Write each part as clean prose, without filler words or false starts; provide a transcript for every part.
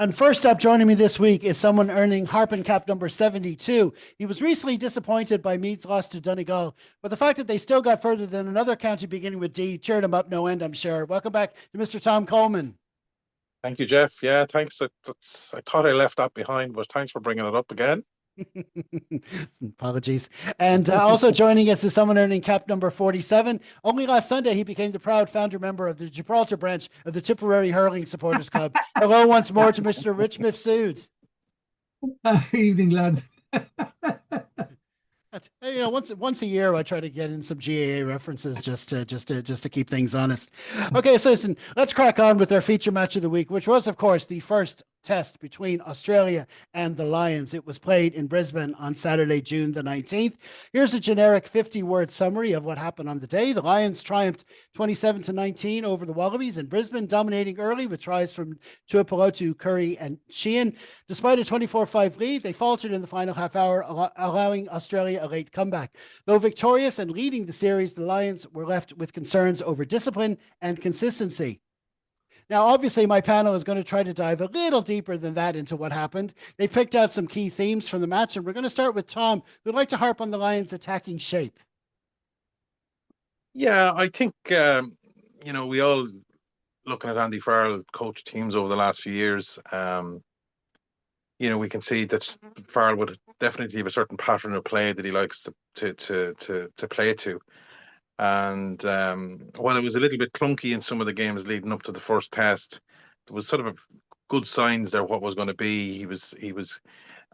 And first up, joining me this week is someone earning Harpin cap number 72. He was recently disappointed by Meath's loss to Donegal, but the fact that they still got further than another county beginning with D cheered him up no end, I'm sure. Welcome back to Mr. Tom Coleman. Thank you, Jeff. Yeah, thanks. I thought I left that behind, but thanks for bringing it up again. Apologies. And also joining us is someone earning cap number 47. Only last Sunday, he became the proud founder member of the Gibraltar branch of the Tipperary Hurling Supporters Club. Hello once more to Mr. Rich Mifsud. Evening, lads. Once a year, I try to get in some GAA references just to keep things honest. Okay, so listen, let's crack on with our feature match of the week, which was, of course, the first test between Australia and the Lions. It was played in Brisbane on Saturday, June the 19th. Here's a generic 50-word summary of what happened on the day. The Lions triumphed 27-19 over the Wallabies in Brisbane, dominating early with tries from Tuipulotu, Curry and Sheehan. Despite a 24-5 lead, they faltered in the final half hour, allowing Australia a late comeback. Though victorious and leading the series, the Lions were left with concerns over discipline and consistency. Now, obviously, my panel is going to try to dive a little deeper than that into what happened. They picked out some key themes from the match, and we're going to start with Tom, who'd like to harp on the Lions' attacking shape. Yeah, I think, we all looking at Andy Farrell coach teams over the last few years, we can see that Farrell would definitely have a certain pattern of play that he likes to play to. And while it was a little bit clunky in some of the games leading up to the first test, there was sort of good signs there what was going to be. He was,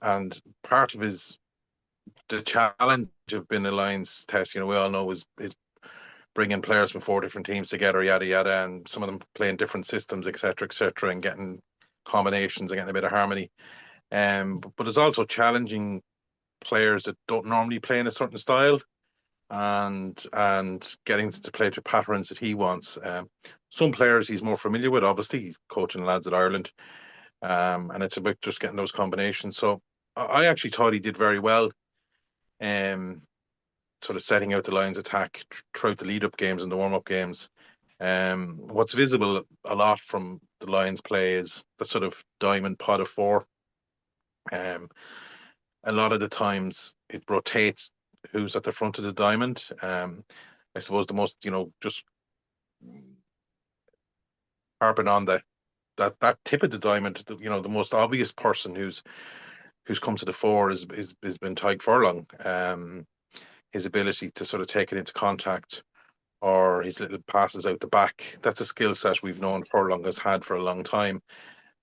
and part of the challenge of being a Lions test, we all know is bringing players from 4 different teams together, yada yada, and some of them playing different systems, etc., and getting combinations and getting a bit of harmony. But it's also challenging players that don't normally play in a certain style, and getting to play to patterns that he wants. Some players he's more familiar with, obviously he's coaching lads at Ireland, and it's about just getting those combinations. So I actually thought he did very well, sort of setting out the Lions attack throughout the lead-up games and the warm-up games. What's visible a lot from the Lions play is the sort of diamond pod of 4. A lot of the times it rotates who's at the front of the diamond. I suppose the most, just harping on that tip of the diamond, the most obvious person who's come to the fore has been Tadhg Furlong. His ability to sort of take it into contact, or his little passes out the back, that's a skill set we've known Furlong has had for a long time.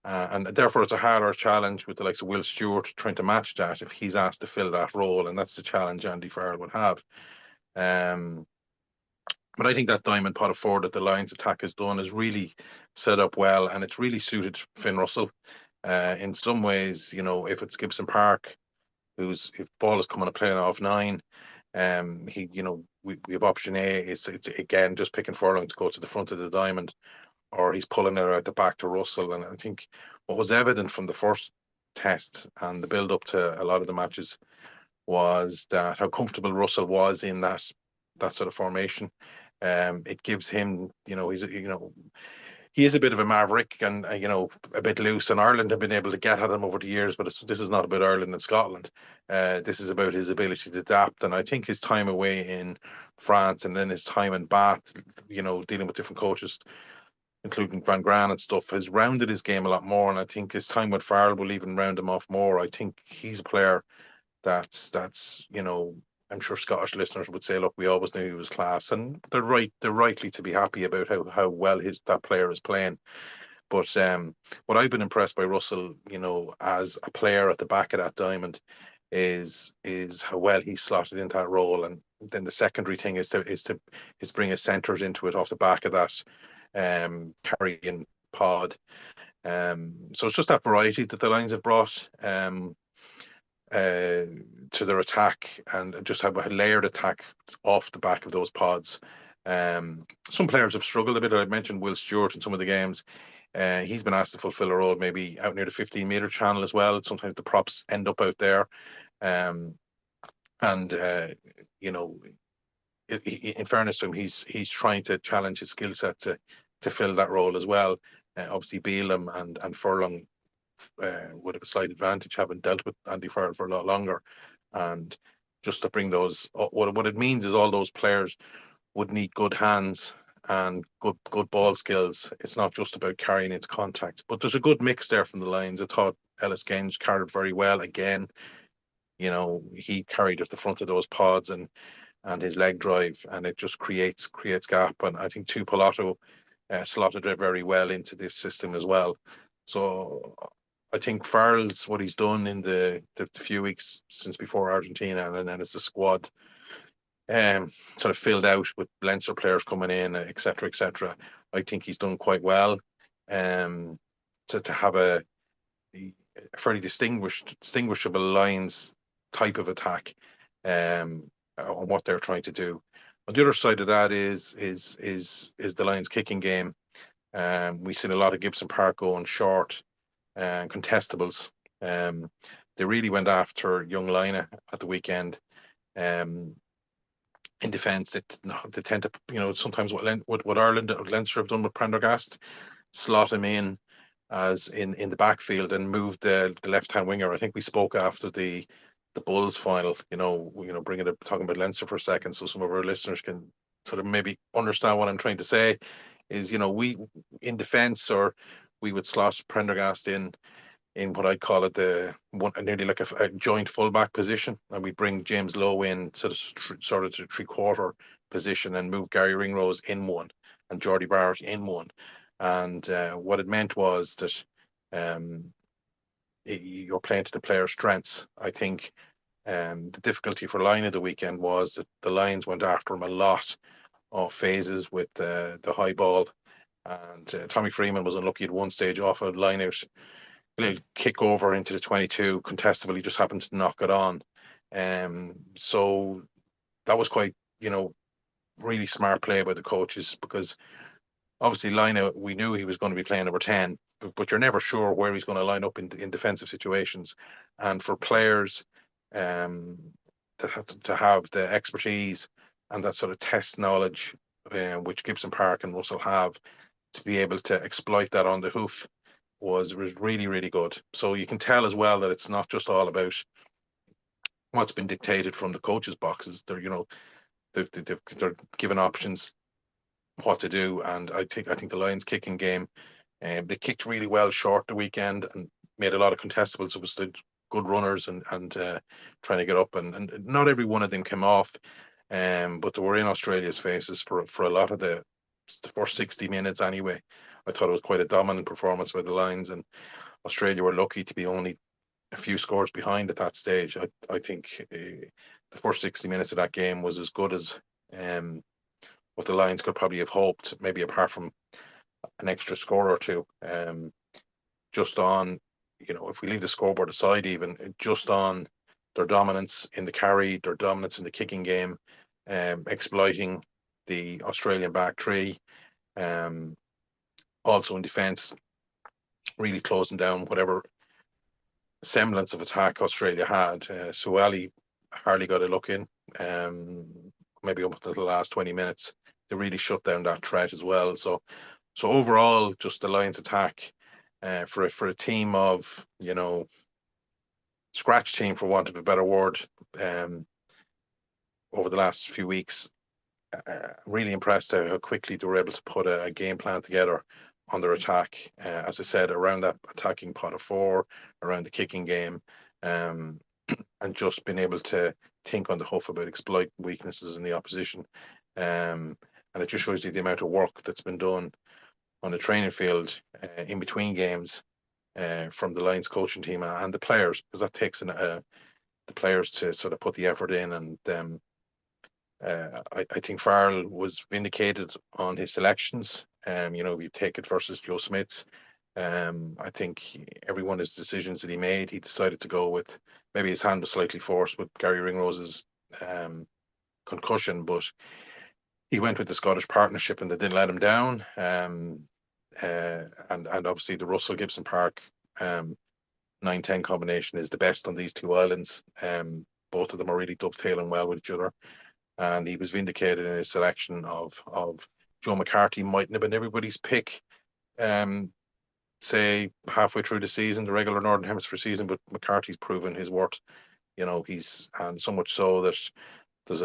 And therefore, it's a harder challenge with the likes of Will Stewart trying to match that if he's asked to fill that role, and that's the challenge Andy Farrell would have. But I think that diamond pot of 4 that the Lions attack has done is really set up well, and it's really suited Finn Russell. In some ways, if it's Gibson Park, if ball is coming to play off 9, we have option A it's again just picking Furlong to go to the front of the diamond, or he's pulling it out the back to Russell. And I think what was evident from the first test and the build up to a lot of the matches was that how comfortable Russell was in that sort of formation. It gives him, he is a bit of a maverick and a bit loose, and Ireland have been able to get at him over the years, but this is not about Ireland and Scotland. This is about his ability to adapt, and I think his time away in France and then his time in Bath, dealing with different coaches, including Van Gran and stuff, has rounded his game a lot more. And I think his time with Farrell will even round him off more. I think he's a player that's I'm sure Scottish listeners would say, look, we always knew he was class, and they're rightly to be happy about how well that player is playing. But what I've been impressed by Russell, as a player at the back of that diamond, is how well he's slotted into that role. And then the secondary thing is to bring his centres into it off the back of that carrying pod. So it's just that variety that the Lions have brought to their attack, and just have a layered attack off the back of those pods. Some players have struggled a bit. I mentioned Will Stewart in some of the games. He's been asked to fulfill a role maybe out near the 15-metre channel as well. Sometimes the props end up out there. In fairness to him, he's trying to challenge his skill set to fill that role as well. Obviously, Bealham and Furlong would have a slight advantage, having dealt with Andy Farrell for a lot longer. And just to bring those, what it means is all those players would need good hands and good ball skills. It's not just about carrying into contact, but there's a good mix there from the lines. I thought Ellis Genge carried very well again. He carried at the front of those pods, and his leg drive, and it just creates gap. And I think Tuipulotu slotted it very well into this system as well. So I think Farrell's what he's done in the few weeks since before Argentina, and then as the squad sort of filled out with Leinster players coming in, etc., etc. I think he's done quite well. To have a fairly distinguishable lines type of attack, on what they're trying to do. On the other side of that is the Lions kicking game. We've seen a lot of Gibson Park going short and contestables. They really went after young Lina at the weekend. In defence, they tend to, sometimes what Ireland or Leinster have done with Prendergast, slot him in as in the backfield and move the left hand winger. I think we spoke after the Bulls final, bringing it talking about Leinster for a second, so some of our listeners can sort of maybe understand what I'm trying to say. Is we in defence, or we would slot Prendergast in what I'd call it nearly like a joint fullback position, and we bring James Lowe in sort of to three-quarter position and move Gary Ringrose in one and Jordy Barrett in one. And what it meant was that you're playing to the player's strengths. I think the difficulty for Line of the weekend was that the Lions went after him a lot of phases with the high ball, and Tommy Freeman was unlucky at one stage off a line out kick over into the 22 contestable. He just happened to knock it on. So that was quite, really smart play by the coaches, because obviously Lina, we knew he was going to be playing number 10, but you're never sure where he's going to line up in defensive situations. And for players to have the expertise and that sort of test knowledge, which Gibson Park and Russell have, to be able to exploit that on the hoof was really, really good. So you can tell as well that it's not just all about what's been dictated from the coaches' boxes. They're given options what to do, and I think the Lions kicking game, they kicked really well short the weekend and made a lot of contestables. It was the good runners and trying to get up, and not every one of them came off, but they were in Australia's faces for a lot of the first 60 minutes anyway. I thought it was quite a dominant performance by the Lions, and Australia were lucky to be only a few scores behind at that stage. I think the first 60 minutes of that game was as good as what the Lions could probably have hoped, maybe apart from an extra score or two. Just on, if we leave the scoreboard aside, even just on their dominance in the carry, their dominance in the kicking game, exploiting the Australian back three, also in defence, really closing down whatever semblance of attack Australia had. Suwali hardly got a look in, maybe up to the last 20 minutes. They really shut down that threat as well. So overall, just the Lions attack, for a team of, scratch team, for want of a better word, over the last few weeks, really impressed how quickly they were able to put a game plan together on their attack. As I said, around that attacking pot of four, around the kicking game, and just being able to think on the hoof about exploit weaknesses in the opposition. And it just shows you the amount of work that's been done on the training field in between games, from the Lions coaching team and the players, because that takes the players to sort of put the effort in. And I think Farrell was vindicated on his selections. If you take it versus Joe Smith's, I think every one of his decisions that he made, he decided to go with. Maybe his hand was slightly forced with Gary Ringrose's concussion, but he went with the Scottish partnership and they didn't let him down. And obviously the Russell Gibson Park 9-10 combination is the best on these two islands. Both of them are really dovetailing well with each other, and he was vindicated in his selection of Joe McCarthy. Mightn't have been everybody's pick say halfway through the season, the regular Northern Hemisphere season, but McCarthy's proven his worth. He's, and so much so that there's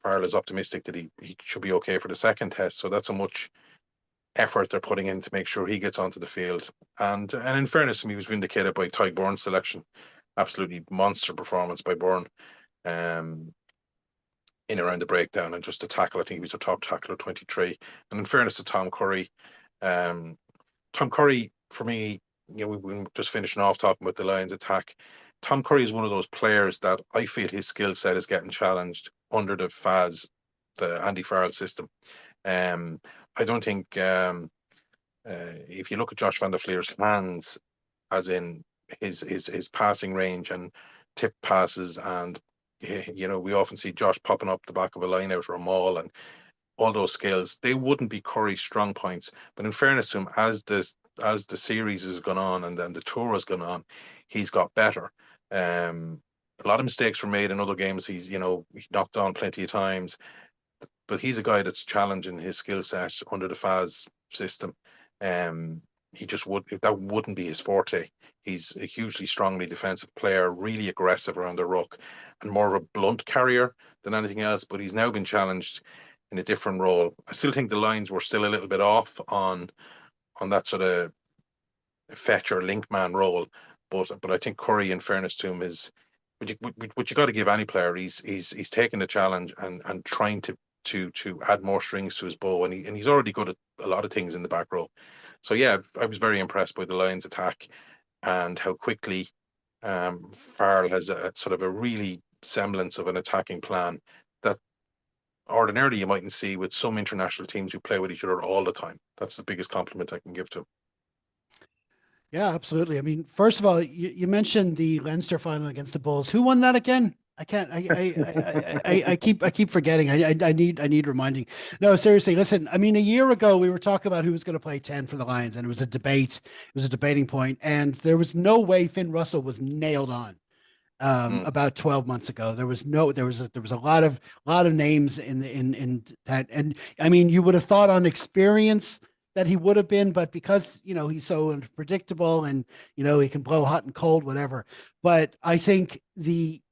Farrell is optimistic that he should be okay for the second test. So that's how much effort they're putting in to make sure he gets onto the field. And in fairness to him, he was vindicated by Ty Burns' selection. Absolutely monster performance by Byrne. In around the breakdown and just the tackle. I think he was a top tackler, 23. And in fairness to Tom Curry, Tom Curry, for me, we're just finishing off talking about the Lions attack. Tom Curry is one of those players that I feel his skill set is getting challenged under the Andy Farrell system. I don't think if you look at Josh van der Fleer's hands, as in his passing range and tip passes, and we often see Josh popping up the back of a line out or a maul, and all those skills, they wouldn't be Curry's strong points. But in fairness to him, as the series has gone on and then the tour has gone on, he's got better. A lot of mistakes were made in other games. He knocked on plenty of times, but he's a guy that's challenging his skill set under the Faz system. That wouldn't be his forte. He's a hugely strongly defensive player, really aggressive around the ruck, and more of a blunt carrier than anything else. But he's now been challenged in a different role. I still think the Lions were still a little bit off on that sort of fetch or link man role. But I think Curry, in fairness to him, is what you got to give any player. He's taking the challenge and trying to add more strings to his bow, and he's already good at a lot of things in the back row. So yeah, I was very impressed by the Lions attack and how quickly Farrell has a sort of a really semblance of an attacking plan that ordinarily you mightn't see with some international teams who play with each other all the time. That's the biggest compliment I can give to him. Yeah, absolutely. I mean, first of all, you mentioned the Leinster final against the Bulls. Who won that again? I can't. I keep forgetting. I need reminding. No, seriously. Listen. I mean, a year ago we were talking about who was going to play 10 for the Lions, and it was a debate. It was a debating point, and there was no way Finn Russell was nailed on. About 12 months ago, there was a lot of names in that, and I mean, you would have thought on experience that he would have been, but because he's so unpredictable and he can blow hot and cold, whatever. But I think the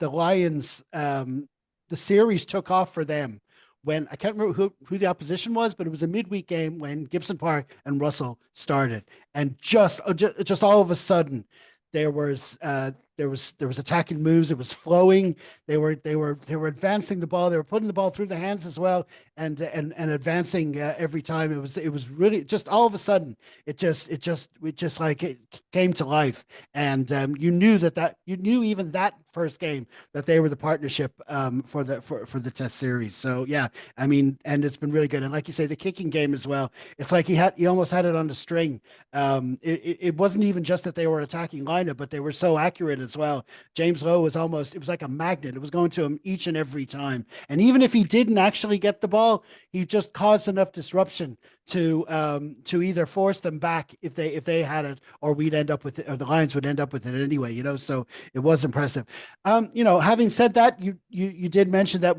Lions, the series took off for them when I can't remember who the opposition was, but it was a midweek game when Gibson Park and Russell started, and just all of a sudden there was attacking moves. It was flowing. They were advancing the ball. They were putting the ball through the hands as well, and advancing every time. It was really just all of a sudden it just like it came to life, and you knew even that first game that they were the partnership for the test series. So yeah, I mean, and it's been really good. And like you say, the kicking game as well. It's like he almost had it on the string. It wasn't even just that they were attacking lineup, but they were so accurate as well. James Lowe it was like a magnet. It was going to him each and every time. And even if he didn't actually get the ball, he just caused enough disruption to either force them back if they had it, or we'd end up with it, or the Lions would end up with it anyway, so it was impressive. Having said that, you did mention that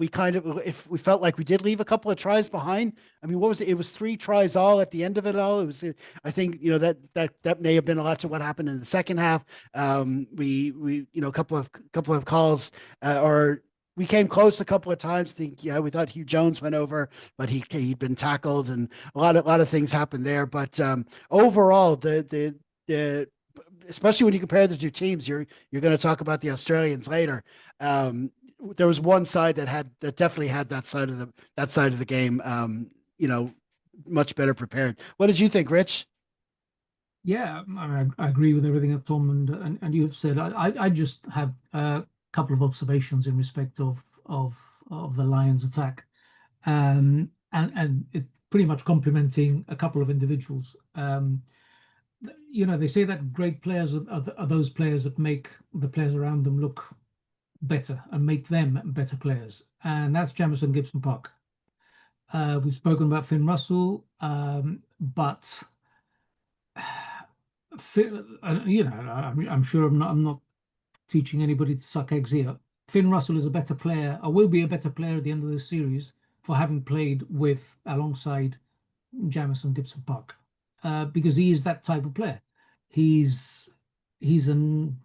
if we felt like we did leave a couple of tries behind. I mean, what was it? It was 3 tries all at the end of it all. It was, I think, that may have been a lot to what happened in the second half. We a couple of calls, or we came close a couple of times. We thought Hugh Jones went over, but he'd been tackled, and a lot of things happened there. But overall, the especially when you compare the two teams, you're going to talk about the Australians later. There was one side that definitely had that side of the game, much better prepared. What did you think, Rich? Yeah, I agree with everything that Tom and you have said. I just have a couple of observations in respect of the Lions attack, and it's pretty much complementing a couple of individuals. They say that great players are those players that make the players around them look better and make them better players, and that's Jamison Gibson Park. We've spoken about Finn Russell, but I'm sure I'm not teaching anybody to suck eggs here. Finn Russell is a better player, or will be a better player at the end of this series for having played alongside Jamison Gibson Park. because he is that type of player. He's he's an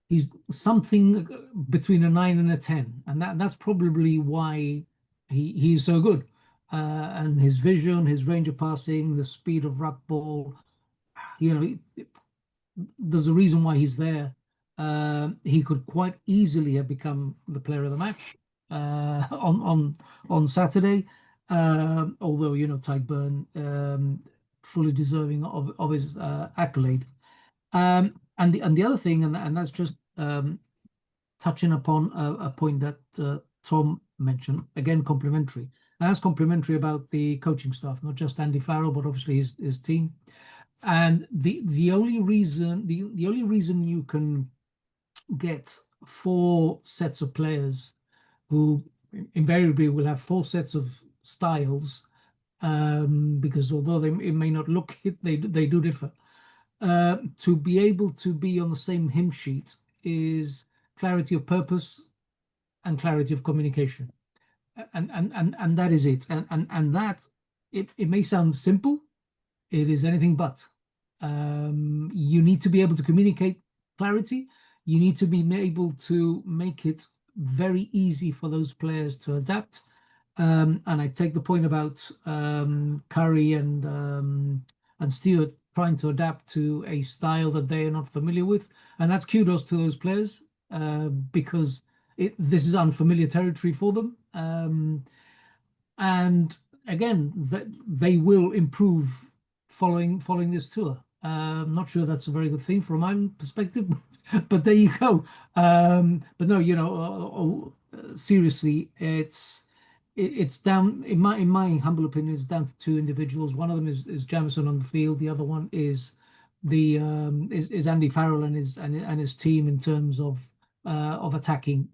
he's something between a 9 and a 10, and that's probably why he's so good. And his vision, his range of passing, the speed of wrap ball, you know, there's a reason why he's there. He could quite easily have become the player of the match on Saturday. Although, you know, Tyburn fully deserving of his accolade. And the other thing, and that's just touching upon a point that Tom mentioned, again, complimentary. And that's complimentary about the coaching staff, not just Andy Farrell, but obviously his team. And the only reason you can get 4 sets of players who invariably will have 4 sets of styles, because although it may not look it, they do differ. To be able to be on the same hymn sheet is clarity of purpose and clarity of communication, and that is it. And that it may sound simple, it is anything but. You need to be able to communicate clarity. You need to be able to make it very easy for those players to adapt. And I take the point about Curry and Stewart trying to adapt to a style that they are not familiar with, and that's kudos to those players because this is unfamiliar territory for them. And again, they will improve following this tour. I'm not sure that's a very good thing from my perspective, but there you go. But no, you know, seriously, it's down in my humble opinion, it's down to 2 individuals. One of them is Jamison on the field. The other one is is Andy Farrell and his team in terms of attacking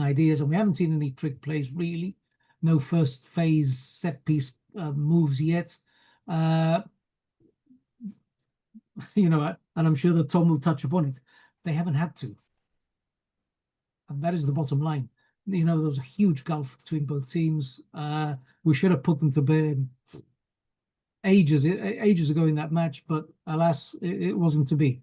ideas. And we haven't seen any trick plays really. No first phase set piece moves yet. You know, and I'm sure that Tom will touch upon it. They haven't had to, and that is the bottom line. You know, there was a huge gulf between both teams. We should have put them to bed ages ago in that match, but alas, it wasn't to be.